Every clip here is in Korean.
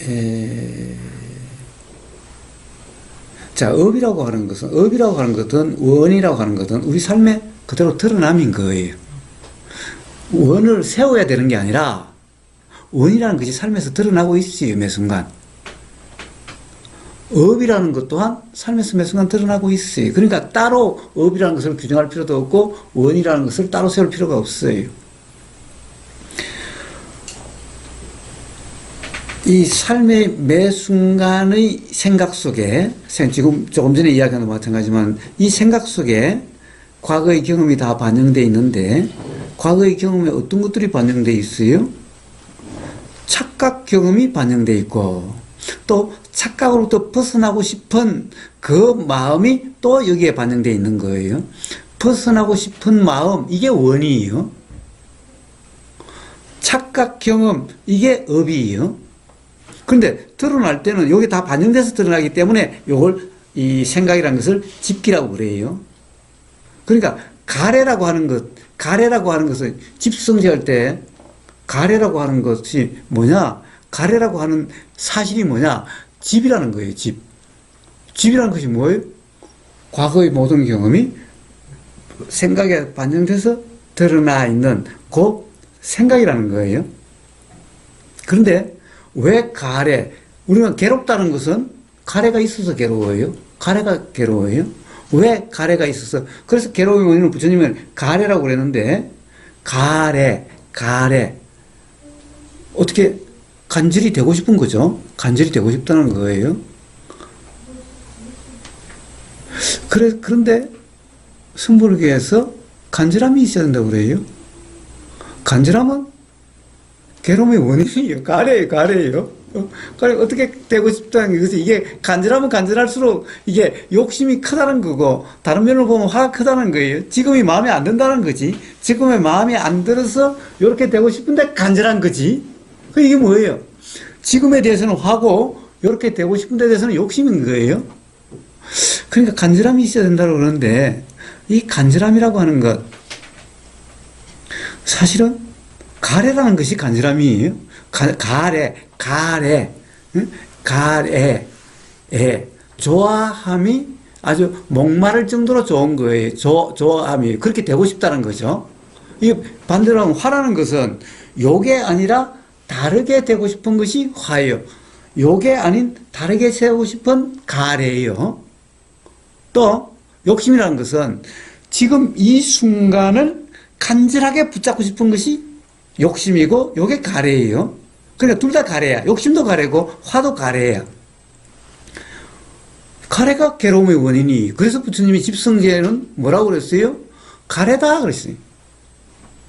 에, 자, 업이라고 하는 것은, 원이라고 하는 것은 우리 삶에 그대로 드러남인 거예요. 원을 세워야 되는 게 아니라, 원이라는 것이 삶에서 드러나고 있어요, 매 순간. 업이라는 것 또한 삶에서 매 순간 드러나고 있어요. 그러니까 따로 업이라는 것을 규정할 필요도 없고, 원이라는 것을 따로 세울 필요가 없어요. 이 삶의 매 순간의 생각 속에, 지금 조금 전에 이야기한 것과 마찬가지지만, 이 생각 속에 과거의 경험이 다 반영되어 있는데, 과거의 경험에 어떤 것들이 반영되어 있어요? 착각 경험이 반영되어 있고, 또 착각으로부터 벗어나고 싶은 그 마음이 또 여기에 반영되어 있는 거예요. 벗어나고 싶은 마음, 이게 원이에요. 착각 경험, 이게 업이에요. 그런데 드러날 때는 여기 다 반영돼서 드러나기 때문에 요걸 이 생각이라는 것을 집기라고 그래요. 그러니까 가래라고 하는 것은 집성제할 때 가래라고 하는 것이 뭐냐? 가래라고 하는 사실이 뭐냐? 집이라는 거예요, 집. 집이라는 것이 뭐예요? 과거의 모든 경험이 생각에 반영돼서 드러나 있는 그 생각이라는 거예요. 그런데 왜 가래? 우리가 괴롭다는 것은 가래가 있어서 괴로워요. 가래가 괴로워요. 왜 가래가 있어서? 그래서 괴로움의 원인을 부처님은 가래라고 그랬는데, 가래. 어떻게 간절히 되고 싶은 거죠? 간절히 되고 싶다는 거예요. 그런데 성불교에서 간절함이 있어야 된다고 그래요. 간절함은 괴로움의 원인이에요. 가래예요. 어떻게 되고 싶다는 것이, 이게 간절하면 간절할수록 이게 욕심이 크다는 거고, 다른 면으로 보면 화가 크다는 거예요. 지금이 마음에 안 든다는 거지. 지금의 마음에 안 들어서 이렇게 되고 싶은데 간절한 거지. 이게 뭐예요? 지금에 대해서는 화고, 이렇게 되고 싶은 데 대해서는 욕심인 거예요. 그러니까 간절함이 있어야 된다고 그러는데, 이 간절함이라고 하는 것, 사실은 가래라는 것이 간절함이에요. 좋아함이 아주 목마를 정도로 좋은 거예요. 좋아함이. 그렇게 되고 싶다는 거죠. 이 반대로 하면 화라는 것은 요게 아니라 다르게 되고 싶은 것이 화예요. 요게 아닌 다르게 되고 싶은 가래예요. 또 욕심이라는 것은 지금 이 순간을 간절하게 붙잡고 싶은 것이 욕심이고, 요게 가래예요. 그러니까 둘 다 가래야. 욕심도 가래고 화도 가래야. 가래가 괴로움의 원인이. 그래서 부처님이 집성제는 뭐라고 그랬어요? 가래다 그랬어요.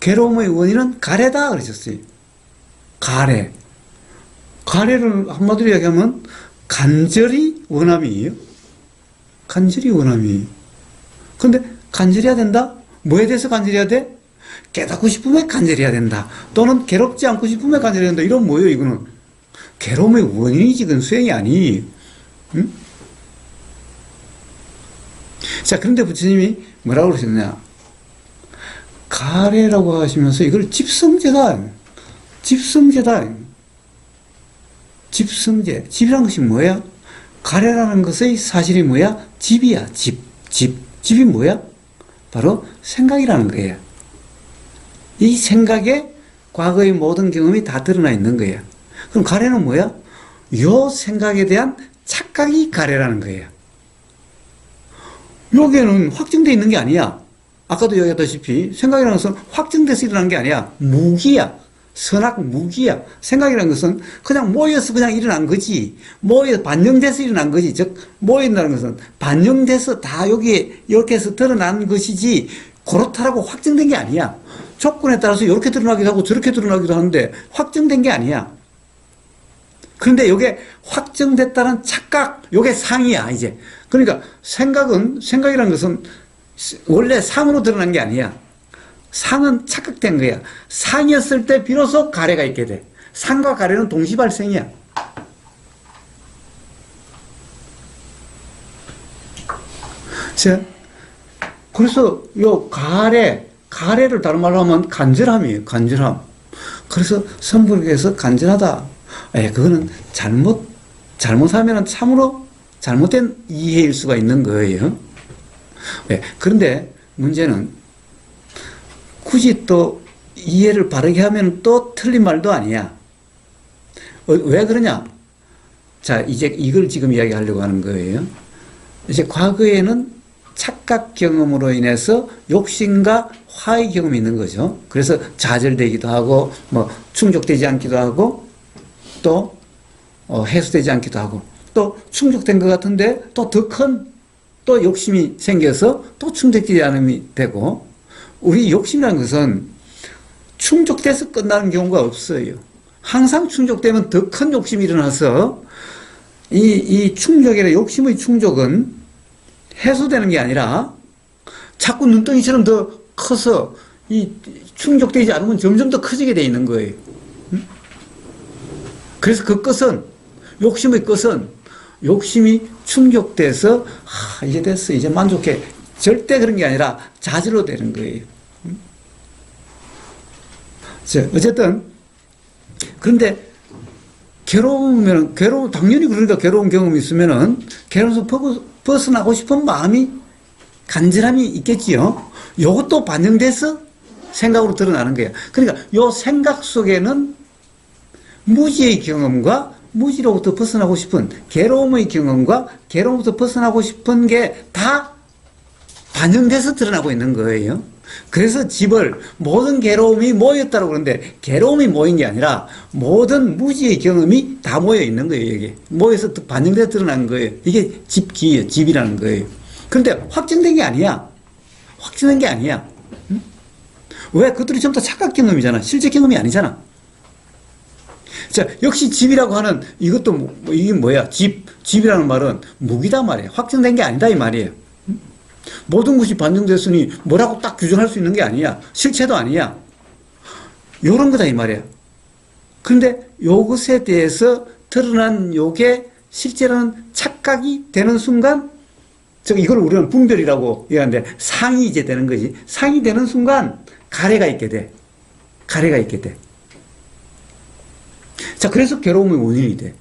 괴로움의 원인은 가래다 그러셨어요. 가래를 한마디로 이야기하면 간절히 원함이에요. 간절히 원함이에요. 근데 간절해야 된다? 뭐에 대해서 간절해야 돼? 깨닫고 싶으면 간절해야 된다. 또는 괴롭지 않고 싶으면 간절해야 된다. 이런 뭐예요, 이거는? 괴로움의 원인이지, 그건 수행이 아니에요. 응? 자, 그런데 부처님이 뭐라고 그러셨냐? 가래라고 하시면서 이걸 집성제. 집이란 것이 뭐야? 가래라는 것의 사실이 뭐야? 집이야, 집. 집이 뭐야? 바로 생각이라는 거예요. 이 생각에 과거의 모든 경험이 다 드러나 있는 거예요. 그럼 가래는 뭐야? 요 생각에 대한 착각이 가래라는 거예요. 여기에는 확정되어 있는 게 아니야. 아까도 이야기했다시피 생각이라는 것은 확정돼서 일어나는 게 아니야. 무기야. 선악 무기야. 생각이라는 것은 그냥 모여서 그냥 일어난 거지. 모여서 반영돼서 일어난 거지. 즉 모인다는 것은 반영돼서 다 여기에 이렇게 해서 드러난 것이지 그렇다라고 확정된 게 아니야. 조건에 따라서 이렇게 드러나기도 하고 저렇게 드러나기도 하는데 확정된 게 아니야. 그런데 이게 확정됐다는 착각, 이게 상이야, 이제. 그러니까 생각이라는 것은 원래 상으로 드러난 게 아니야. 상은 착각된 거야. 상이었을 때 비로소 가래가 있게 돼. 상과 가래는 동시 발생이야. 자, 그래서 요 가래를 다른 말로 하면 간절함이에요. 간절함. 그래서 선불교에서 간절하다. 예, 그거는 잘못하면 참으로 잘못된 이해일 수가 있는 거예요. 예, 그런데 문제는 굳이 또 이해를 바르게 하면 또 틀린 말도 아니야. 왜 그러냐? 자, 이제 이걸 지금 이야기하려고 하는 거예요. 이제 과거에는 착각 경험으로 인해서 욕심과 화의 경험이 있는 거죠. 그래서 좌절되기도 하고, 뭐, 충족되지 않기도 하고, 또, 해소되지 않기도 하고, 또 충족된 것 같은데, 또 더 큰, 또 욕심이 생겨서 또 충족되지 않음이 되고, 우리 욕심이라는 것은 충족돼서 끝나는 경우가 없어요. 항상 충족되면 더 큰 욕심이 일어나서, 이 충족이나 욕심의 충족은 해소되는 게 아니라 자꾸 눈덩이처럼 더 커서 이 충족되지 않으면 점점 더 커지게 돼 있는 거예요. 그래서 그 끝은, 욕심의 끝은 욕심이 충족돼서 이제 됐어, 이제 만족해, 절대 그런 게 아니라 좌절로 되는 거예요. 어쨌든 그런데 당연히 그러니까 괴로운 경험이 있으면은 괴로워서 벗어나고 싶은 마음이, 간절함이 있겠지요. 요것도 반영돼서 생각으로 드러나는 거예요. 그러니까 요 생각 속에는 무지의 경험과 무지로부터 벗어나고 싶은 괴로움의 경험과 괴로움부터 벗어나고 싶은 게 다 반영돼서 드러나고 있는 거예요. 그래서 집을 모든 괴로움이 모였다고 그러는데, 괴로움이 모인 게 아니라 모든 무지의 경험이 다 모여 있는 거예요. 여기 모여서 반영돼서 드러난 거예요. 이게 집기예요. 집이라는 거예요. 그런데 확정된 게 아니야. 확정된 게 아니야. 응? 왜? 그것들이 전부 다 착각 경험이잖아. 실제 경험이 아니잖아. 자, 역시 집이라고 하는 이것도 이게 뭐야? 집이라는 말은 무기다 말이에요. 확정된 게 아니다 이 말이에요. 모든 것이 반영됐으니 뭐라고 딱 규정할 수 있는 게 아니야. 실체도 아니야. 요런 거다 이 말이야. 그런데 요것에 대해서 드러난 요게 실제로는 착각이 되는 순간, 이걸 우리는 분별이라고 얘기하는데, 상이 이제 되는 거지. 상이 되는 순간 가래가 있게 돼. 가래가 있게 돼. 자, 그래서 괴로움의 원인이 돼.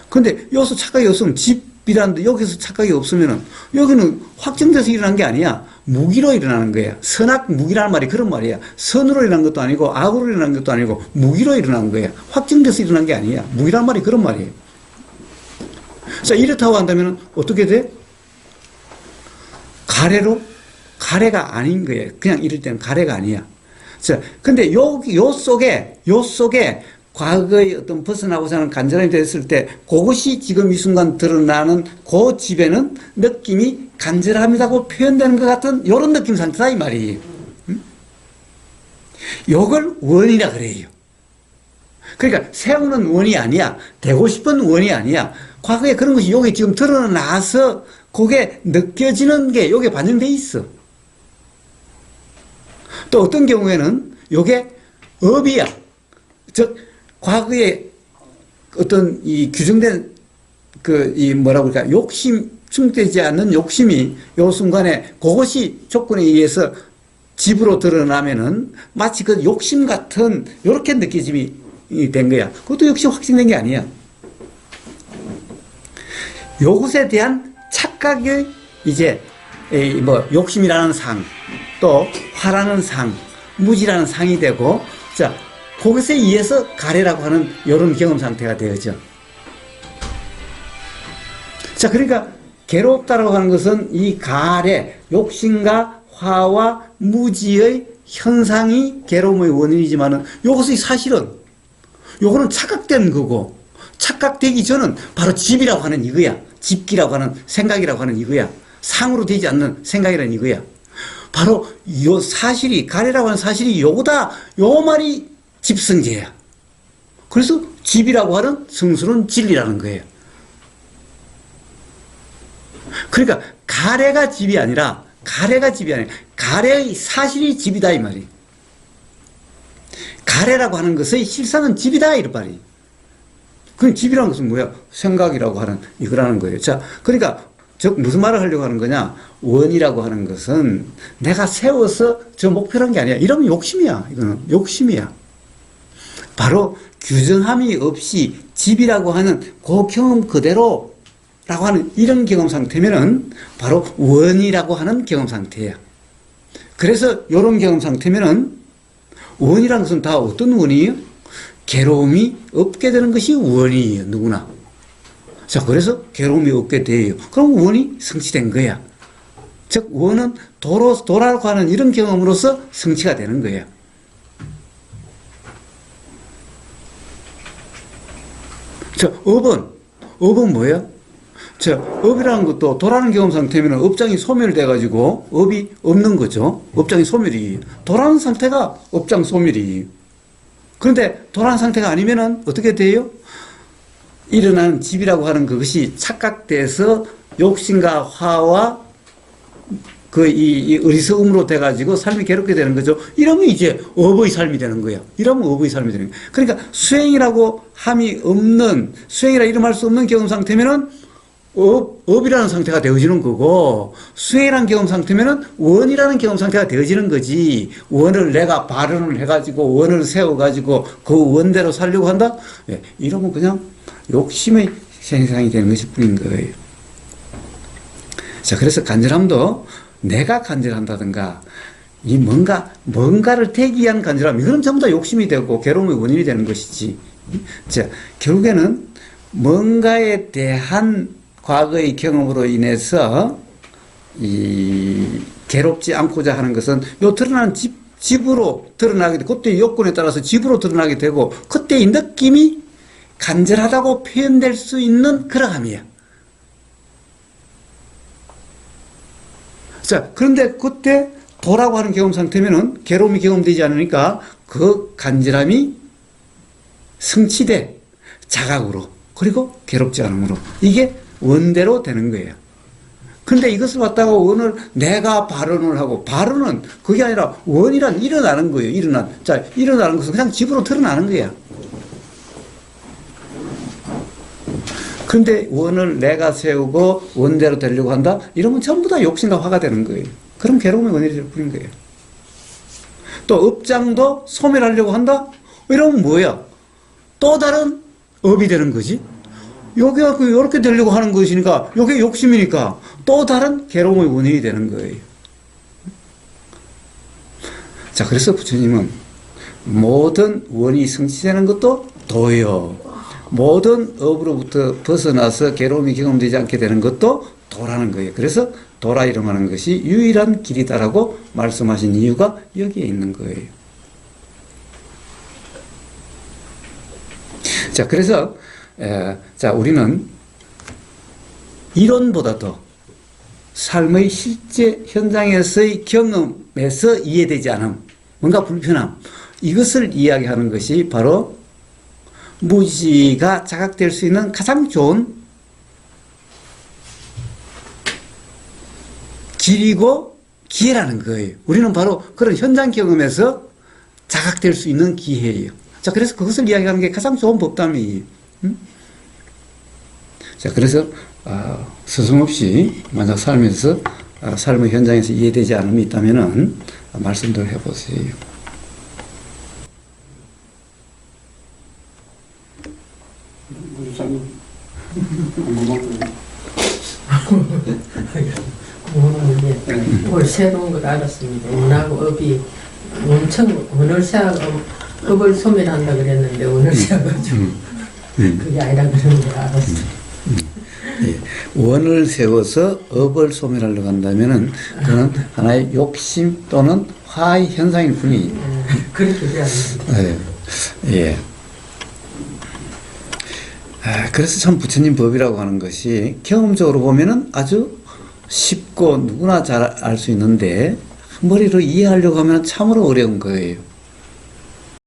근데 여기서 착각이 없으면, 집이라는데 여기서 착각이 없으면은, 여기는 확정돼서 일어난 게 아니야. 무기로 일어나는 거야. 선악 무기라는 말이 그런 말이야. 선으로 일어난 것도 아니고, 악으로 일어난 것도 아니고, 무기로 일어난 거야. 확정돼서 일어난 게 아니야. 무기라는 말이 그런 말이에요. 자, 이렇다고 한다면 어떻게 돼? 가래가 아닌 거예요. 그냥 이럴 때는 가래가 아니야. 자, 근데 요 속에 과거의 어떤 벗어나고자 하는 간절함이 됐을 때, 그것이 지금 이 순간 드러나는 그 집에는 느낌이 간절함이라고 표현되는 것 같은 이런 느낌 상태다 이 말이에요. 요걸 원이라 그래요. 그러니까 세우는 원이 아니야. 되고 싶은 원이 아니야. 과거에 그런 것이 여기 지금 드러나서 그게 느껴지는 게 여기에 반영돼 있어. 또 어떤 경우에는 요게 업이야. 즉 과거에 어떤 이 규정된 뭐라고 그럴까, 욕심, 충족되지 않는 욕심이 요 순간에 그것이 조건에 의해서 집으로 드러나면은 마치 그 욕심 같은 요렇게 느껴짐이 된 거야. 그것도 역시 확정된 게 아니야. 요것에 대한 착각의 이제 욕심이라는 상, 또 화라는 상, 무지라는 상이 되고, 자, 그것에 의해서 가래라고 하는 이런 경험 상태가 되어져. 자, 그러니까 괴롭다라고 하는 것은 이 가래, 욕심과 화와 무지의 현상이 괴로움의 원인이지만은, 이것이 사실은 요거는 착각된 거고, 착각되기 전은 바로 집이라고 하는 이거야. 집기라고 하는 생각이라고 하는 이거야. 상으로 되지 않는 생각이라는 이거야. 바로 요 사실이, 가래라고 하는 사실이 요거다. 요 말이 집성제야. 그래서 집이라고 하는 성수는 진리라는 거예요. 그러니까 가래가 집이 아니라, 가래의 사실이 집이다 이 말이. 가래라고 하는 것의 실상은 집이다 이 말이. 그 집이라는 것은 뭐야? 생각이라고 하는 이거라는 거예요. 자, 그러니까 즉 무슨 말을 하려고 하는 거냐? 원이라고 하는 것은 내가 세워서 저 목표란 게 아니야. 이러면 욕심이야. 이거는 욕심이야. 바로 규정함이 없이 집이라고 하는 그 경험 그대로라고 하는 이런 경험 상태면은 바로 원이라고 하는 경험 상태야. 그래서 이런 경험 상태면은 원이라는 것은 다 어떤 원이에요? 괴로움이 없게 되는 것이 원이에요. 누구나. 자, 그래서 괴로움이 없게 돼요. 그럼 원이 성취된 거야. 즉 원은 도라고 하는 이런 경험으로서 성취가 되는 거예요. 자, 업은 뭐예요? 자, 업이라는 것도 도라는 경험 상태면 업장이 소멸돼가지고 업이 없는 거죠. 업장이 소멸이에요. 도라는 상태가 업장 소멸이에요. 그런데 도라는 상태가 아니면은 어떻게 돼요? 일어나는 집이라고 하는 그것이 착각돼서 욕심과 화와 이 어리석음으로 돼가지고 삶이 괴롭게 되는 거죠. 이러면 이제 업의 삶이 되는 거예요. 이러면 업의 삶이 되는 거예요. 그러니까 수행이라고 함이 없는, 수행이라 이름할 수 없는 경험 상태면은 업이라는 상태가 되어지는 거고, 수행이라는 경험 상태면은 원이라는 경험 상태가 되어지는 거지. 원을 내가 발언을 해가지고 원을 세워가지고 그 원대로 살려고 한다? 예, 이러면 그냥 욕심의 생상이 되는 것일 뿐인 거예요. 자, 그래서 간절함도 내가 간절한다든가, 이 뭔가를 대기한 간절함, 이건 전부 다 욕심이 되고 괴로움의 원인이 되는 것이지. 자, 결국에는 뭔가에 대한 과거의 경험으로 인해서 괴롭지 않고자 하는 것은 요 드러나는 집으로 드러나게 되고, 그때 요건에 따라서 집으로 드러나게 되고, 그때의 느낌이 간절하다고 표현될 수 있는 그러함이야. 자, 그런데 그때 도라고 하는 경험 상태면은 괴로움이 경험되지 않으니까 그 간절함이 성취돼. 자각으로. 그리고 괴롭지 않음으로. 이게 원대로 되는 거예요. 근데 이것을 갖다가 원을 내가 발언을 하고, 발언은 그게 아니라 원이란 일어나는 거예요. 일어나는 것은 그냥 집으로 드러나는 거야. 근데 원을 내가 세우고 원대로 되려고 한다? 이러면 전부 다 욕심과 화가 되는 거예요. 그럼 괴로움의 원인이 될 뿐인 거예요. 또 업장도 소멸하려고 한다? 이러면 뭐야? 또 다른 업이 되는 거지. 여기가 이렇게 되려고 하는 것이니까, 여기 욕심이니까 또 다른 괴로움의 원인이 되는 거예요. 자, 그래서 부처님은 모든 원이 성취되는 것도 도요. 모든 업으로부터 벗어나서 괴로움이 경험되지 않게 되는 것도 도라는 거예요. 그래서 도라 이름하는 것이 유일한 길이다라고 말씀하신 이유가 여기에 있는 거예요. 자, 그래서 자, 우리는 이론보다도 삶의 실제 현장에서의 경험에서 이해되지 않음, 뭔가 불편함, 이것을 이야기하는 것이 바로 무지가 자각될 수 있는 가장 좋은 길이고 기회라는 거예요. 우리는 바로 그런 현장 경험에서 자각될 수 있는 기회예요. 자, 그래서 그것을 이야기하는 게 가장 좋은 법담이에요. 자, 그래서 스승없이 만약 삶에서 삶의 현장에서 이해되지 않음이 있다면은 말씀들 해보세요. 오늘 새로운 걸 알았습니다. 원하고 업이 엄청 원을 세하고 업을 소멸한다 그랬는데 원을 세워가지고 그게 아니라 그런 걸 알았어요. 예. 원을 세워서 업을 소멸하려고 한다면은 그는 하나의 욕심 또는 화의 현상일 뿐이에요. 그렇게 돼야 예. 그래서 참 부처님 법이라고 하는 것이 경험적으로 보면은 아주 쉽고 누구나 잘 알 수 있는데 머리로 이해하려고 하면 참으로 어려운 거예요.